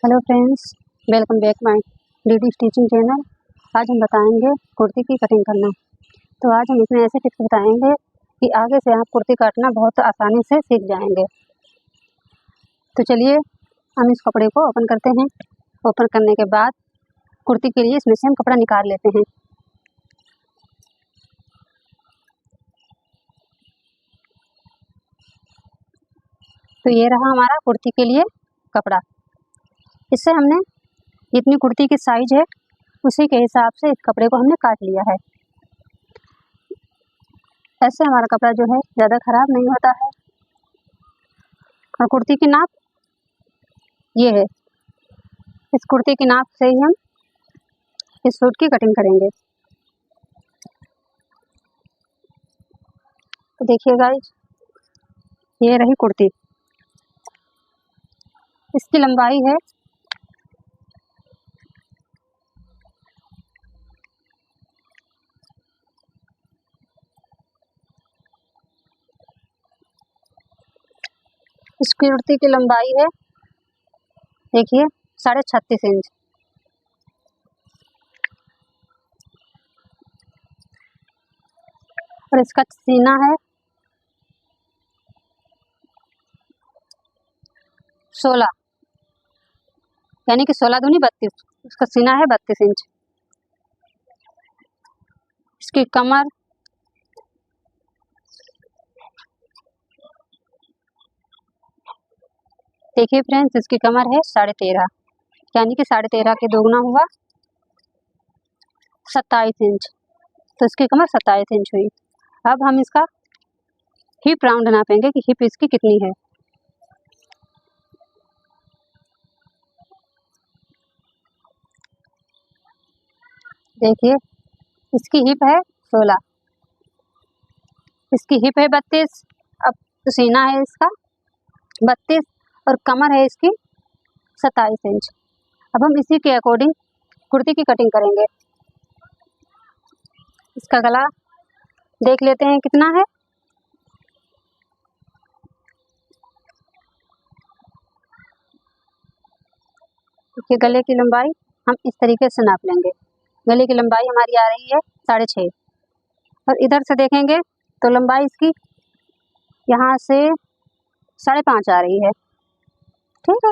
Hello friends, welcome back my DD stitching channel. आज हम बताएंगे कुर्ती की कटिंग करना। तो आज हम इसमें ऐसे टिप्स बताएंगे कि आगे से आप कुर्ती काटना बहुत आसानी से सीख जाएंगे। तो चलिए हम इस कपड़े को ओपन करते हैं। ओपन करने के बाद कुर्ती के लिए इसमें से हम कपड़ा निकाल लेते हैं। तो ये रहा हमारा कुर्ती के लिए कपड़ा। इससे हमने जितनी कुर्ती की साइज है उसी के हिसाब से इस कपड़े को हमने काट लिया है। ऐसे हमारा कपड़ा जो है ज़्यादा ख़राब नहीं होता है। और कुर्ती की नाप ये है। इस कुर्ती की नाप से ही हम इस सूट की कटिंग करेंगे। तो देखिए गाइस, ये रही कुर्ती। इसकी लंबाई है 36.5 इंच। और इसका सीना है 16, यानी कि 16 दूनी 32। इसका सीना है 32 इंच। इसकी कमर देखिए फ्रेंड्स, इसकी कमर है 13.5, यानी कि 13.5 के दोगुना हुआ 27 इंच। तो इसकी कमर 27 इंच हुई। अब हम इसका हिप राउंड नापेंगे कि हिप इसकी कितनी है। देखिए, इसकी हिप है 16, इसकी हिप है 32। अब सीना है इसका 32 और कमर है इसकी 27 इंच। अब हम इसी के अकॉर्डिंग कुर्ती की कटिंग करेंगे। इसका गला देख लेते हैं कितना है। देखिए, गले की लंबाई हम इस तरीके से नाप लेंगे। गले की लंबाई हमारी आ रही है 6.5। और इधर से देखेंगे तो लंबाई इसकी यहाँ से 5.5 आ रही है। ठीक है।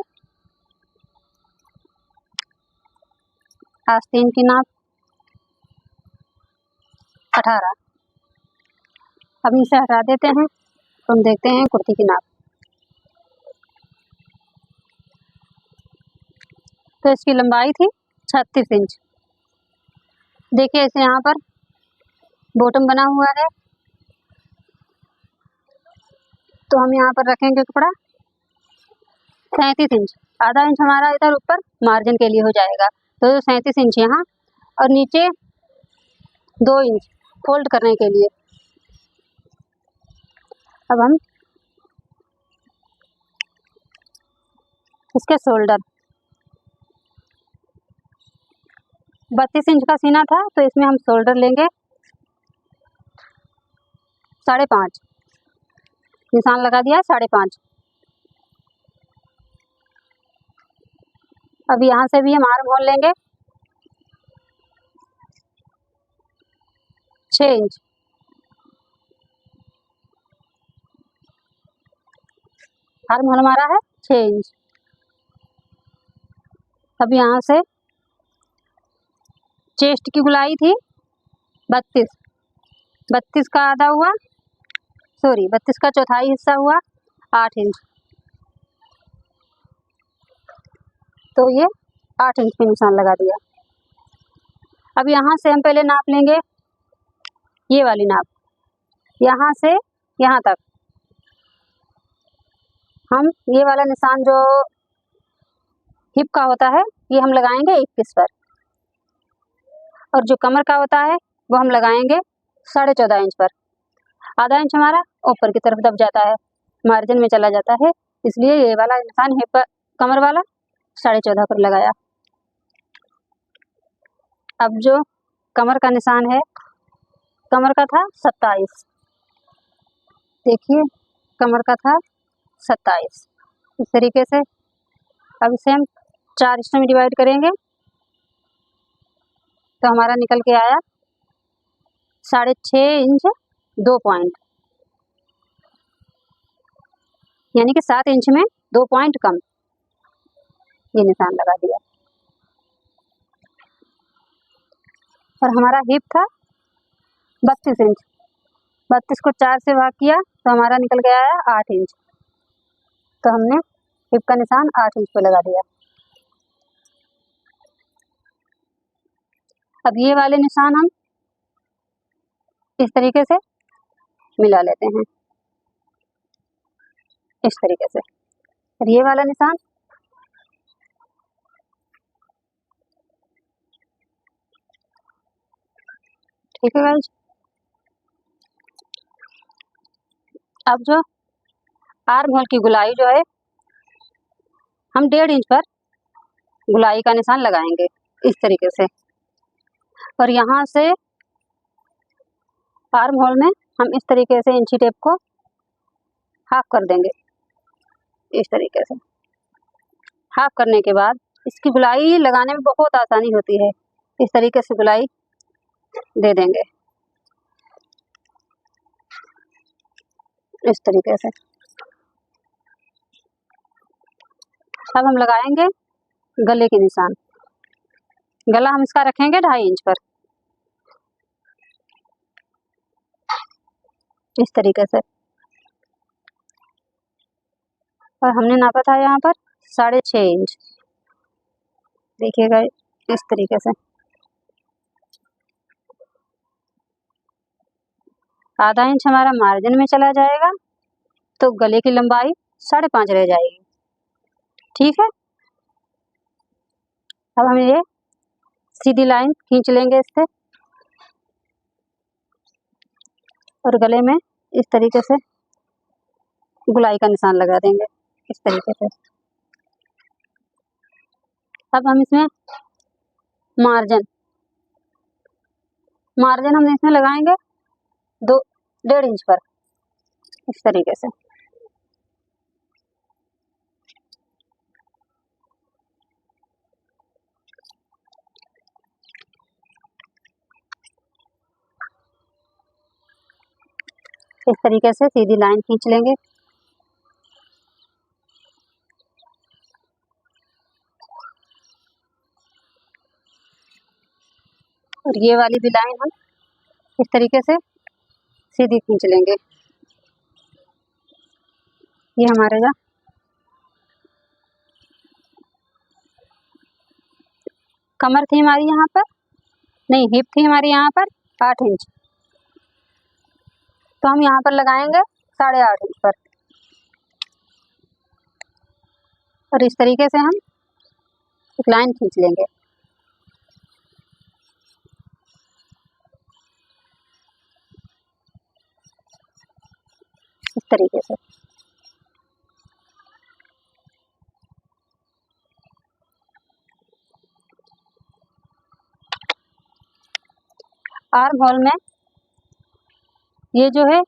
आस्तीन की नाप 18। अब इसे हटा देते हैं तो हम देखते हैं कुर्ती की नाप। तो इसकी लंबाई थी 36 इंच। देखिए, इसे यहाँ पर बॉटम बना हुआ है, तो हम यहाँ पर रखेंगे कपड़ा 37 इंच। आधा इंच हमारा इधर ऊपर मार्जिन के लिए हो जाएगा। तो 37 इंच यहाँ और नीचे 2 इंच फोल्ड करने के लिए। अब हम इसके शोल्डर 32 इंच का सीना था, तो इसमें हम शोल्डर लेंगे 5.5। निशान लगा दिया 5.5। अब यहाँ से भी हम आर्म होल लेंगे 6 इंच। आर्म होल हमारा है 6 इंच। अब यहाँ से चेस्ट की गुलाई थी 32। 32 का आधा हुआ, 32 का चौथाई हिस्सा हुआ 8 इंच। तो ये 8 इंच पे निशान लगा दिया। अब यहाँ से हम पहले नाप लेंगे ये वाली नाप। यहाँ से यहाँ तक हम ये वाला निशान जो हिप का होता है ये हम लगाएंगे 21 पर। और जो कमर का होता है वो हम लगाएंगे 14.5 इंच पर। आधा इंच हमारा ऊपर की तरफ दब जाता है, मार्जिन में चला जाता है, इसलिए ये वाला निशान हिप पर, कमर वाला 14.5 पर लगाया। अब जो कमर का निशान है, कमर का था 27। देखिए, कमर का था 27। इस तरीके से अब इसे हम 4 हिस्सों में डिवाइड करेंगे तो हमारा निकल के आया 6.5 इंच 2 पॉइंट, यानी कि 7 इंच में 2 पॉइंट कम। ये निशान लगा दिया। और हमारा हिप था 32 इंच, 32 को 4 से भाग किया तो हमारा निकल गया है 8 इंच। तो हमने हिप का निशान 8 इंच पे लगा दिया। अब ये वाले निशान हम इस तरीके से मिला लेते हैं, इस तरीके से। और ये वाला निशान ठीक है गाइस। अब जो आर्म होल की गुलाई जो है हम 1.5 इंच पर गुलाई का निशान लगाएंगे इस तरीके से। और यहाँ से आर्म होल में हम इस तरीके से इंची टेप को हाफ कर देंगे, इस तरीके से। हाफ करने के बाद इसकी गुलाई लगाने में बहुत आसानी होती है। इस तरीके से गुलाई दे देंगे, इस तरीके से। अब हम लगाएंगे गले के निशान। गला हम इसका रखेंगे 2.5 इंच पर, इस तरीके से। और हमने नापा था यहाँ पर 6.5 इंच, देखिएगा इस तरीके से। आधा इंच हमारा मार्जिन में चला जाएगा तो गले की लंबाई 5.5 रह जाएगी, ठीक है। अब हम ये सीधी लाइन खींच लेंगे इससे और गले में इस तरीके से गुलाई का निशान लगा देंगे, इस तरीके से। अब हम इसमें मार्जिन हम इसमें लगाएंगे 1.5 इंच पर, इस तरीके से। इस तरीके से सीधी लाइन खींच लेंगे। और ये वाली भी लाइन हम इस तरीके से सीधी खींच लेंगे। ये हमारे यहाँ कमर थी हमारी, यहाँ पर नहीं, हिप थी हमारी यहाँ पर 8 इंच, तो हम यहाँ पर लगाएंगे 8.5 इंच पर। और इस तरीके से हम एक लाइन खींच लेंगे, इस तरीके से। आर्म होल में ये जो है,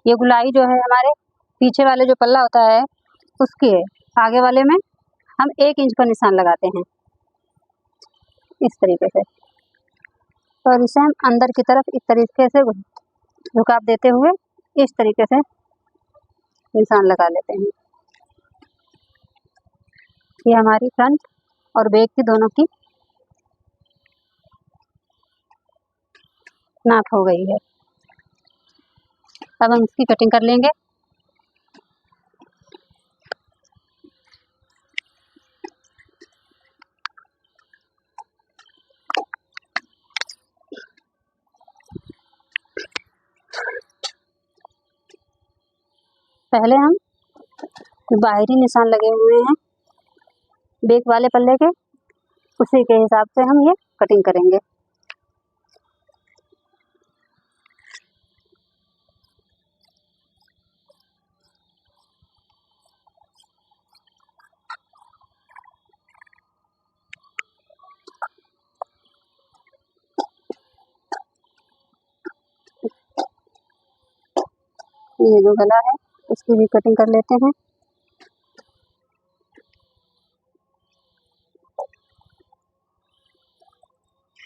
ये गुलाई जो है हमारे पीछे वाले जो पल्ला होता है उसके आगे वाले में हम 1 इंच का निशान लगाते हैं, इस तरीके से। और इसे हम अंदर की तरफ इस तरीके से झुकाव देते हुए इस तरीके से निशान लगा लेते हैं। ये हमारी फ्रंट और बैक की दोनों की नाप हो गई है। अब हम इसकी कटिंग कर लेंगे। पहले हम बाहरी निशान लगे हुए हैं बैक वाले पल्ले के, उसी के हिसाब से हम ये कटिंग करेंगे। ये जो गला है उसकी भी कटिंग कर लेते हैं।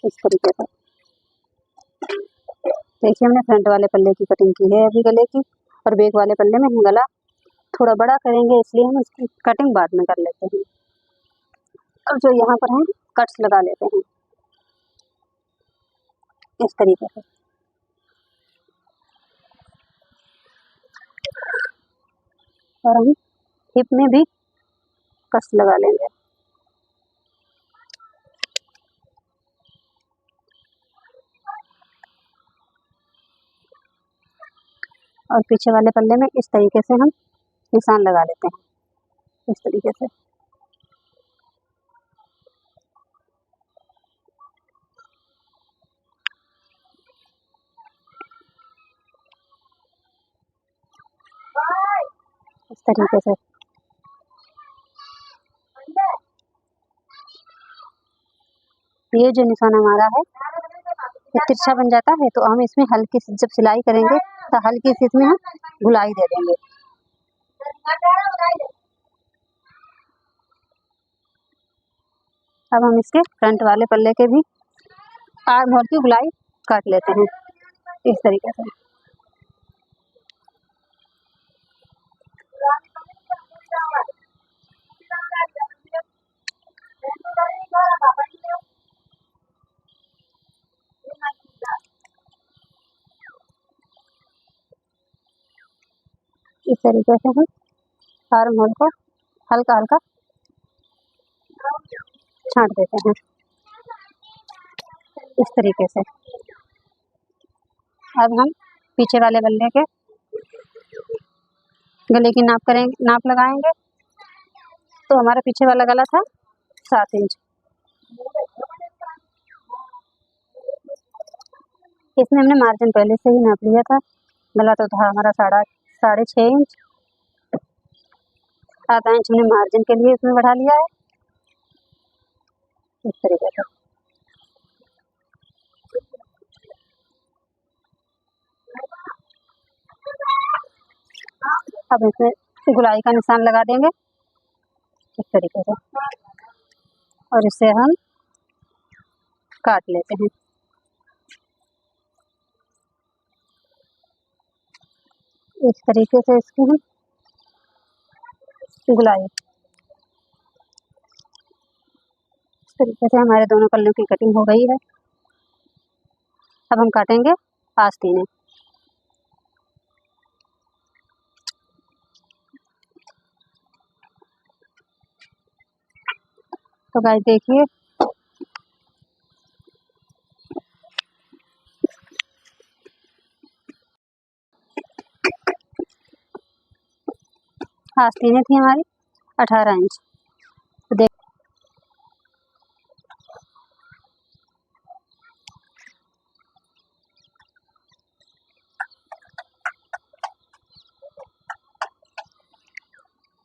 इस तरीके से। देखिए हमने फ्रंट वाले पल्ले की कटिंग की है अभी गले की, और बैक वाले पल्ले में हम गला थोड़ा बड़ा करेंगे, इसलिए हम इसकी कटिंग बाद में कर लेते हैं। और जो यहाँ पर हम कट्स लगा लेते हैं इस तरीके से। और हम हिप में भी कट्स लगा लेंगे। और पीछे वाले पल्ले में इस तरीके से हम निशान लगा लेते हैं, इस तरीके से। इस तरीके से ये जो निशान हमारा है ये तिरछा बन जाता है, तो हम इसमें हल्की सी जब सिलाई करेंगे तो हल्की सी इसमें हम गुलाई दे देंगे। अब हम इसके फ्रंट वाले पल्ले के भी आर्म होल की गुलाई काट लेते हैं इस तरीके से। इस तरीके से हम आर्म होल को हल्का हल्का छांट देते हैं इस तरीके से। अब हम पीछे वाले पल्ले के गले की नाप लगाएंगे। तो हमारा पीछे वाला गला था 7 इंच, इसमें हमने मार्जिन पहले से ही नाप लिया था। गला तो था हमारा 6.5 इंच, आधा इंच हमने मार्जिन के लिए इसमें बढ़ा लिया है इस तरीके से। अब इसमें गुलाई का निशान लगा देंगे इस तरीके से, और इसे हम काट लेते हैं। इस तरीके से इसकी हम गुलाई, इस तरीके से हमारे दोनों पल्लों की कटिंग हो गई है। अब हम काटेंगे आस्तीनें। तो गाइस देखिए आस्तीनें थी हमारी 18 इंच। तो देख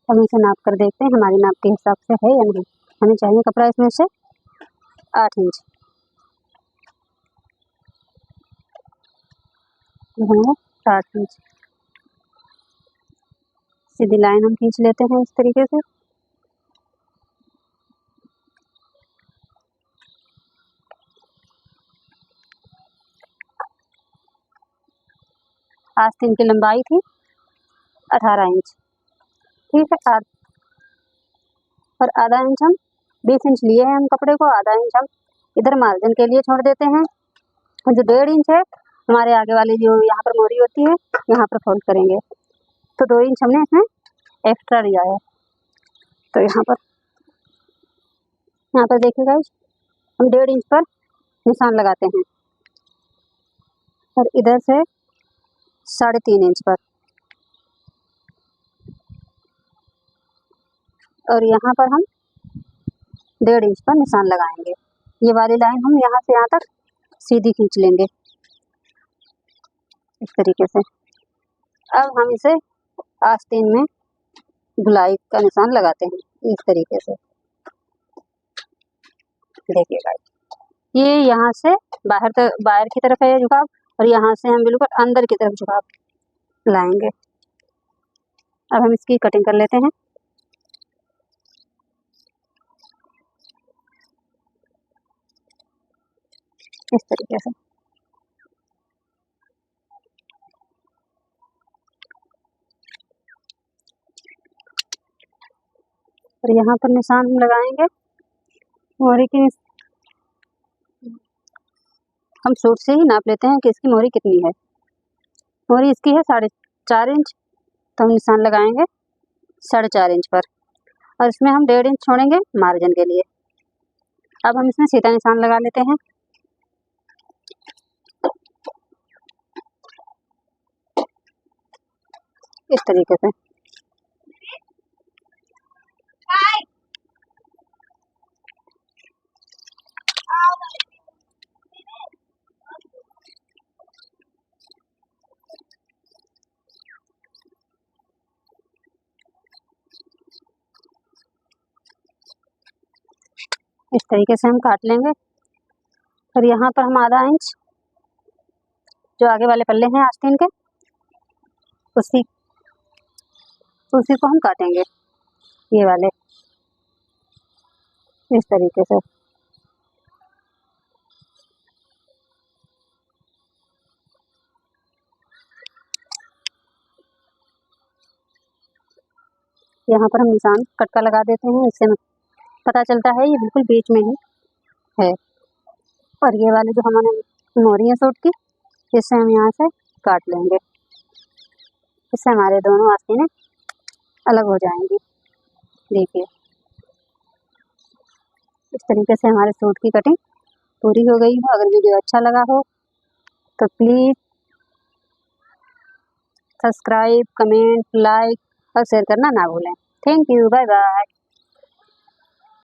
हम इसे नाप कर देखते हैं हमारी नाप के हिसाब से है या नहीं। हमें चाहिए कपड़ा इसमें से 8 इंच, होंगे 60 इंच। सीधी लाइन हम खींच लेते हैं इस तरीके से। आस्तीन की लंबाई थी 18 इंच, ठीक है। और आधा इंच हम 20 इंच लिए हैं हम कपड़े को, आधा इंच हम इधर मार्जिन के लिए छोड़ देते हैं। और जो 1.5 इंच है हमारे आगे वाली जो यहाँ पर मोरी होती है यहाँ पर फोल्ड करेंगे, तो 2 इंच हमने इसमें एक्स्ट्रा लिया है। तो यहाँ पर देखिए गाइस हम 1.5 इंच पर निशान लगाते हैं, और इधर से 3.5 इंच पर, और यहाँ पर हम 1.5 इंच पर निशान लगाएंगे। ये वाली लाइन हम यहाँ से यहाँ तक सीधी खींच लेंगे इस तरीके से। अब हम इसे आस्तीन में गुलाई का निशान लगाते हैं इस तरीके से। देखिएगा ये यहाँ से बाहर की तरफ है झुकाव, और यहाँ से हम बिल्कुल अंदर की तरफ झुकाव लाएंगे। अब हम इसकी कटिंग कर लेते हैं। इस तरीके से। और यहाँ पर निशान हम लगाएंगे मोहरी की। हम सूट से ही नाप लेते हैं कि इसकी मोहरी कितनी है। मोहरी इसकी है 4.5 इंच, तो हम निशान लगाएंगे 4.5 इंच पर, और इसमें हम 1.5 इंच छोड़ेंगे मार्जिन के लिए। अब हम इसमें सीधा निशान लगा लेते हैं। इस तरीके से। इस तरीके से हम काट लेंगे। और यहाँ पर हम आधा इंच जो आगे वाले पल्ले हैं आस्तीन के, उसी को हम काटेंगे, ये वाले, इस तरीके से। यहाँ पर हम निशान कट का लगा देते हैं, इससे पता चलता है ये बिल्कुल बीच में ही है। और ये वाले जो हमारे मोहरी है सूट की, इससे हम यहाँ से काट लेंगे। इससे हमारे दोनों आस्तीनें अलग हो जाएंगी। देखिए, इस तरीके से हमारे सूट की कटिंग पूरी हो गई है। अगर वीडियो अच्छा लगा हो तो प्लीज़ सब्सक्राइब, कमेंट, लाइक और शेयर करना ना भूलें। Thank you, bye bye.